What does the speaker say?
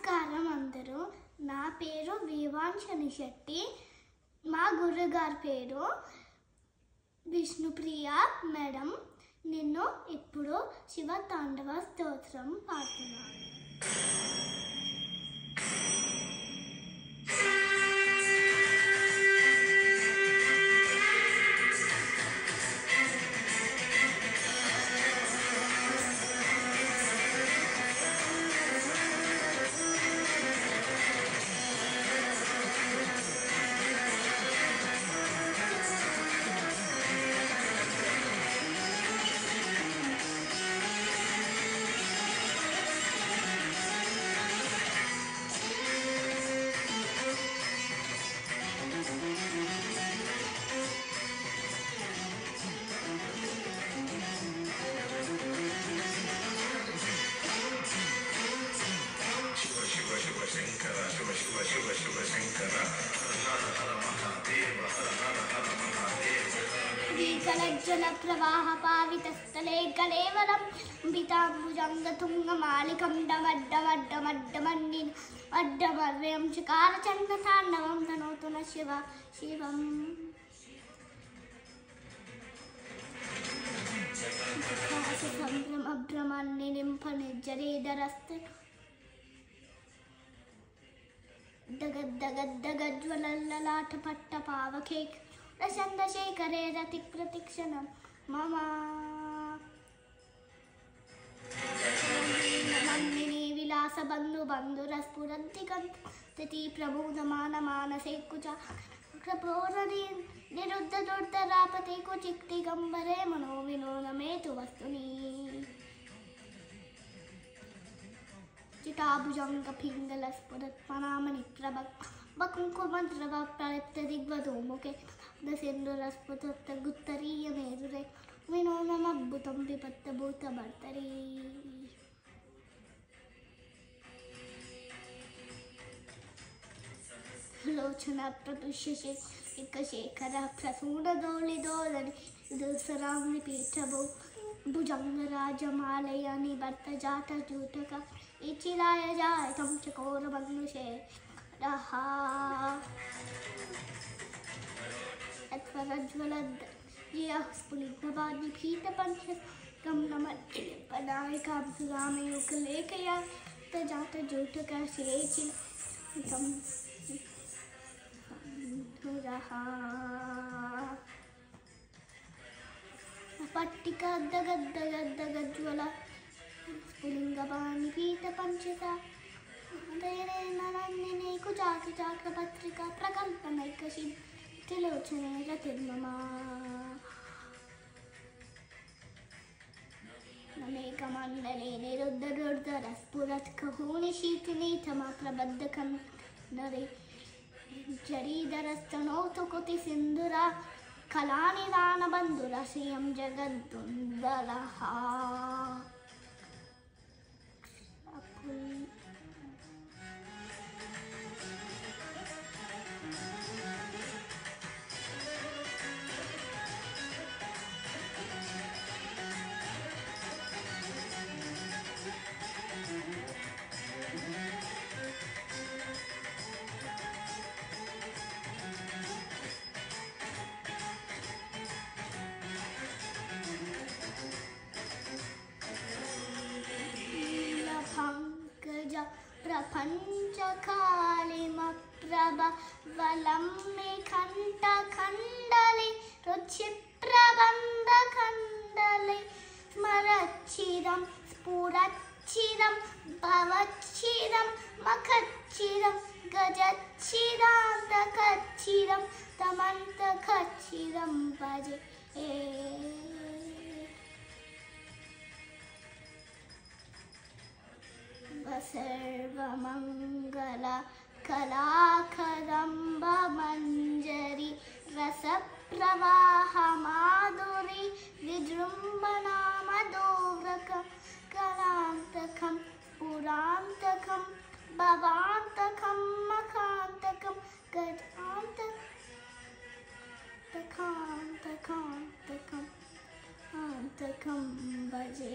నమస్కారం అందరూ. నా పేరు వివాంశని శెట్టి. మా గురుగారి పేరు విష్ణుప్రియ మేడం. నేను ఇప్పుడు శివ తాండవ స్తోత్రం పాడుతున్నాను. జల ప్రవాహ పావితస్థలే కలేవరం పితాంబుజంగతుంగమాలికం డమడ్డమడ్డమడ్డమడ్డమన్నిన్ అడ్డమర్వ్యం చకార చంద్ర తాండవం తనోతున శివ శివం. అభ్రమాన్ని నింప నిర్జరేదరస్త దగద్దగద్దగజ్వలల్లలాట పట్ట పావకే రచందశేఖరే రతి ప్రతిక్షణం మమ నందిని విలాస బంధు బంధురస్ఫురంతి కంతి ప్రబోధమాన మానసే కుచ ప్రపోరని నిరుద్ధ దుర్ధరాపతి కుచిక్తి గంబరే మనో వినోదమేతు వస్తుని చిటాభుజంగ పింగళ స్ఫురత్మనామని ప్రభ బకుంకుమంత్రవ ప్రయత్త దిగ్వధో ముఖే దశేంద్రస్ఫుత గుత్తరీయ మేరురే వినోదమద్భుతం విపత్త భూత భర్తరీ. లోచన ప్రతుష్య శేఖర ప్రసూడదోళిదోలని దుసరాంని పీఠభో భుజంగరాజమాలయాని భర్త జాత జూటక ఇచిరాయ జాతం చకోర బంధుషే రహా స్ఫులింగవాది పీఠ పంచ గమనమనాయకాంసురామయుగలేఖయా జాత జూటక శిరేచి పట్టిక గద్దగద్దగజ్వల స్ఫులింగవాణి పీఠ పంచక నందినేకు చాకి చాక పత్రిక ప్రకల్పనైకశి త్రిలోచనే రతిర్మమా నమేకమండలే నిరుద్ధరుద్ధర స్ఫురత్ కహూని శీతిని తమ ప్రబద్ధకం నరే జరీధరస్తనోతు కుతి సింధుర కళానిదాన బంధుర శ్రియం జగద్దుందరః. ప్రపంచకాళిమప్రభ వలంబి కంఠ ఖండలి రుచి ప్రబంధ ఖండలి స్మరచ్చిరం స్ఫురచ్చిరం భవచ్చిరం మఖచ్చిరం గజచ్చిరాంతకచ్చిరం తమంతకచ్చిరం భజే సర్వమంగళ కళాకదంబ మంజరి రస ప్రవాహ మాధురి విజృంభణా మధోరకం కళాంతకం పురాంతకం భవాంతకం మఖాంతకం గజాంతకాంతకాంతకం ఆంతకం భజే.